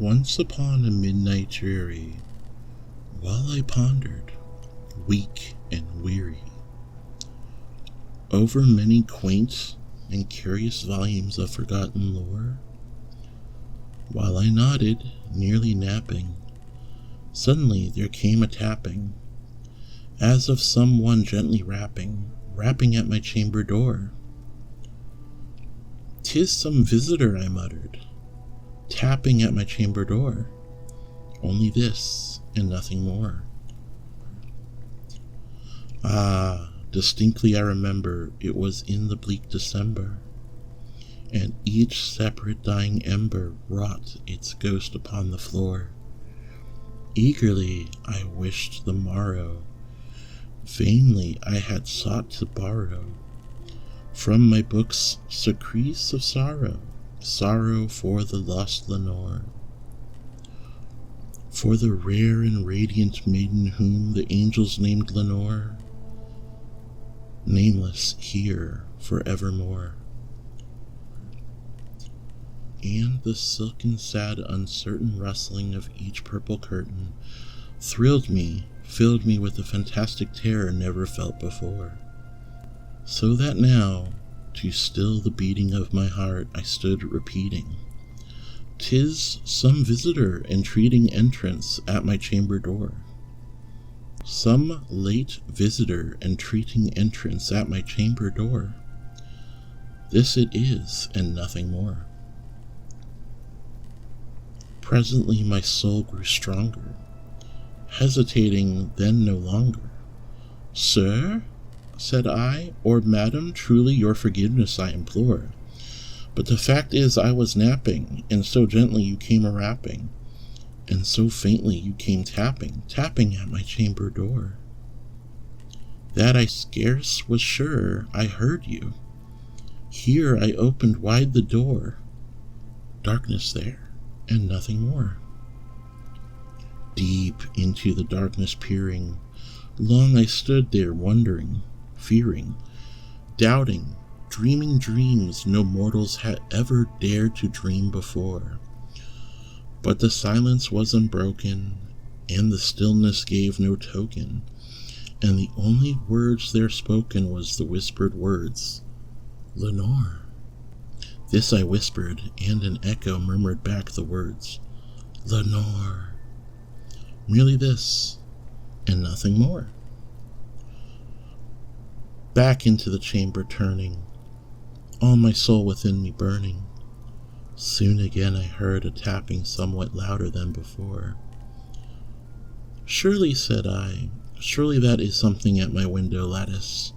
Once upon a midnight dreary, while I pondered, weak and weary, over many quaint and curious volumes of forgotten lore, while I nodded, nearly napping, suddenly there came a tapping, as of someone gently rapping at my chamber door. "'Tis some visitor," I muttered, tapping at my chamber door. Only this, and nothing more. Ah, distinctly I remember it was in the bleak December, and each separate dying ember wrought its ghost upon the floor. Eagerly I wished the morrow, vainly I had sought to borrow from my books secrets of sorrow, sorrow for the lost Lenore, for the rare and radiant maiden whom the angels named Lenore, nameless here forevermore. And the silken, sad, uncertain rustling of each purple curtain thrilled me, filled me with a fantastic terror never felt before. So that now, to still the beating of my heart, I stood repeating, "'Tis some visitor entreating entrance at my chamber door. Some late visitor entreating entrance at my chamber door. This it is, and nothing more." Presently my soul grew stronger, hesitating then no longer. "Sir," said I, "or madam, truly your forgiveness I implore. But the fact is I was napping, and so gently you came a-rapping, and so faintly you came tapping at my chamber door, that I scarce was sure I heard you. Here I opened wide the door, darkness there, and nothing more. Deep into the darkness peering, long I stood there wondering, fearing, doubting, dreaming dreams no mortals had ever dared to dream before. But the silence was unbroken, and the stillness gave no token, and the only words there spoken was the whispered words, "Lenore." This I whispered, and an echo murmured back the words, "Lenore." Merely this, and nothing more. Back into the chamber turning, all my soul within me burning, soon again I heard a tapping somewhat louder than before. "Surely," said I, "surely that is something at my window lattice.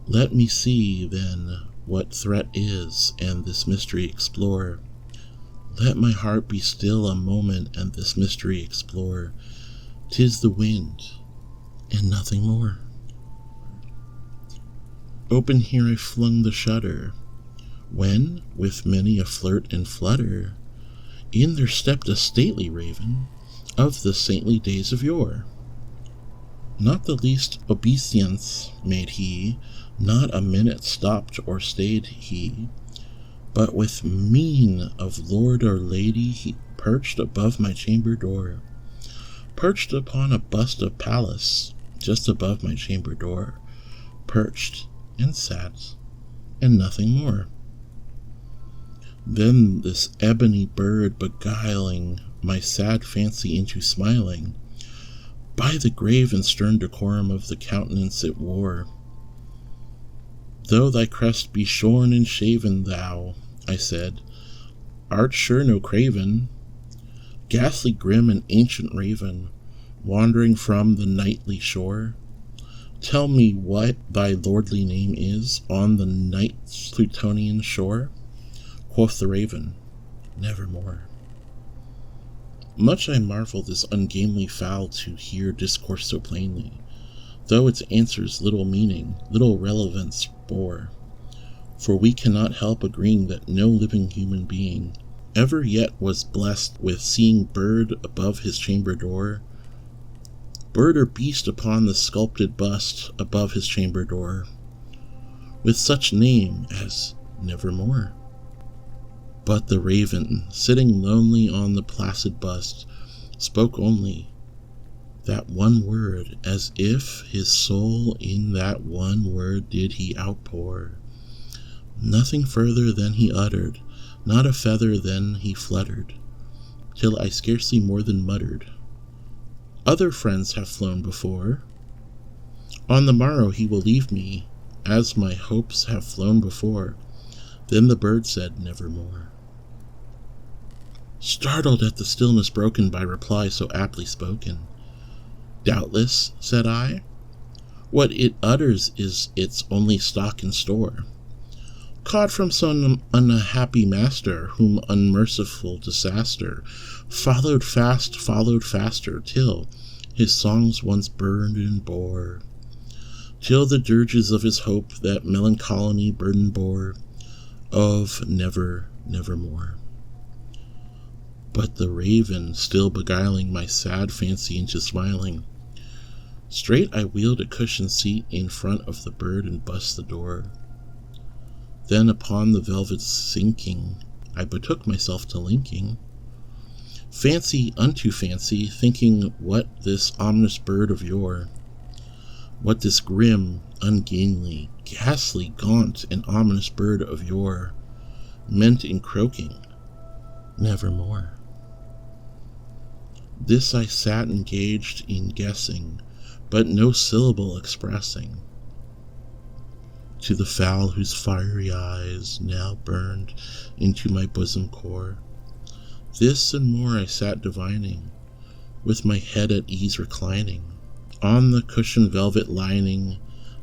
Let me see, then, what threat is, and this mystery explore. Let my heart be still a moment, and this mystery explore. 'Tis the wind, and nothing more." Open here I flung the shutter, when, with many a flirt and flutter, in there stepped a stately raven of the saintly days of yore. Not the least obeisance made he, not a minute stopped or stayed he, but with mien of lord or lady he perched above my chamber door, perched upon a bust of Pallas just above my chamber door, perched and sat, and nothing more. Then this ebony bird beguiling my sad fancy into smiling, by the grave and stern decorum of the countenance it wore. "Though thy crest be shorn and shaven, thou," I said, "art sure no craven, ghastly grim and ancient raven, wandering from the nightly shore. Tell me what thy lordly name is on the night's Plutonian shore." Quoth the raven, "Nevermore." Much I marvel this ungainly fowl to hear discourse so plainly, though its answers little meaning, little relevance bore. For we cannot help agreeing that no living human being ever yet was blessed with seeing bird above his chamber door, bird or beast upon the sculpted bust above his chamber door, with such name as Nevermore. But the raven, sitting lonely on the placid bust, spoke only that one word, as if his soul in that one word did he outpour. Nothing further than he uttered, not a feather then he fluttered, till I scarcely more than muttered, "Other friends have flown before. On the morrow he will leave me, as my hopes have flown before." Then the bird said, "Nevermore." Startled at the stillness broken by reply so aptly spoken, "Doubtless," said I, "what it utters is its only stock and store, caught from some unhappy master, whom unmerciful disaster followed faster, till his songs once burned and bore, till the dirges of his hope that melancholy burden bore, of nevermore." But the raven, still beguiling my sad fancy into smiling, straight I wheeled a cushioned seat in front of the bird and bust the door. Then upon the velvet sinking, I betook myself to linking fancy unto fancy, thinking what this ominous bird of yore, what this grim, ungainly, ghastly, gaunt, and ominous bird of yore meant in croaking, "Nevermore." This I sat engaged in guessing, but no syllable expressing, to the fowl whose fiery eyes now burned into my bosom core. This and more I sat divining, with my head at ease reclining, on the cushioned velvet lining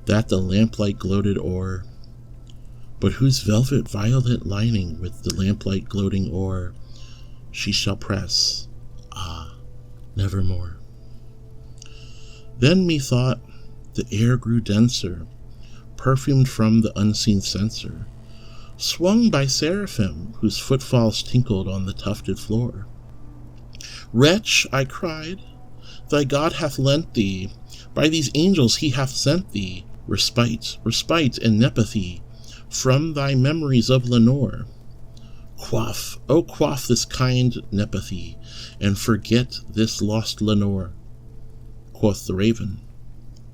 that the lamplight gloated o'er, but whose velvet violet lining with the lamplight gloating o'er she shall press, nevermore. Then methought the air grew denser, perfumed from the unseen censer, swung by seraphim whose footfalls tinkled on the tufted floor. "Wretch," I cried, "thy God hath lent thee, by these angels he hath sent thee, respite and nepenthe from thy memories of Lenore. Quaff, oh quaff this kind nepenthe, and forget this lost Lenore." Quoth the raven,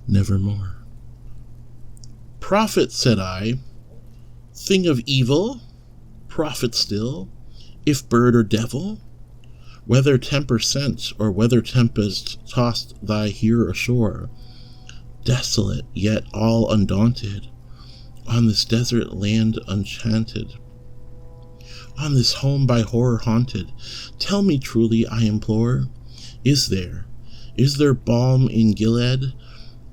"Nevermore." "Prophet," said I, "thing of evil, prophet still, if bird or devil, whether temper sent or whether tempest tossed thy here ashore, desolate yet all undaunted, on this desert land enchanted, on this home by horror haunted, tell me truly, I implore, is there balm in Gilead?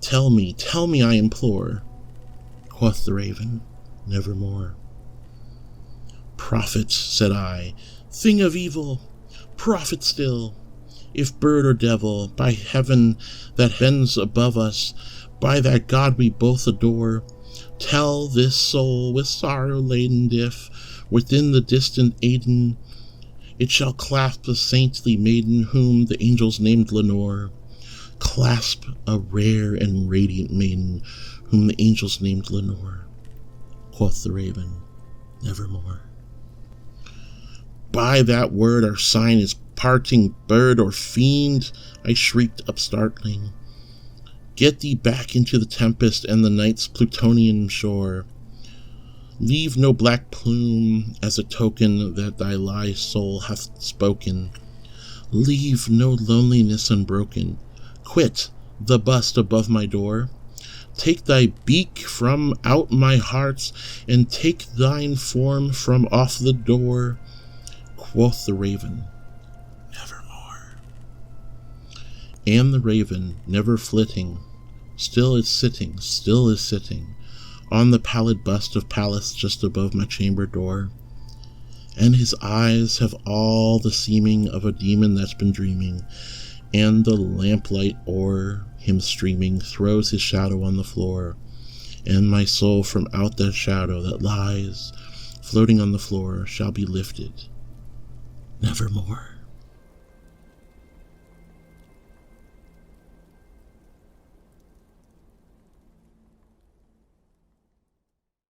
Tell me, I implore." Quoth the raven, "Nevermore." "Prophet," said I, "thing of evil, prophet still, if bird or devil, by heaven that bends above us, by that God we both adore, tell this soul with sorrow laden if, within the distant Aidenn, it shall clasp a saintly maiden whom the angels named Lenore, clasp a rare and radiant maiden whom the angels named Lenore." Quoth the raven, "Nevermore." "By that word our sign is parting, bird or fiend," I shrieked upstartling. "Get thee back into the tempest and the night's Plutonian shore. Leave no black plume as a token that thy lie soul hath spoken. Leave no loneliness unbroken. Quit the bust above my door. Take thy beak from out my heart, and take thine form from off the door." Quoth the raven, "Nevermore." And the raven, never flitting, still is sitting on the pallid bust of Pallas just above my chamber door, and his eyes have all the seeming of a demon that's been dreaming, and the lamplight o'er him streaming throws his shadow on the floor, and my soul from out that shadow that lies floating on the floor shall be lifted nevermore.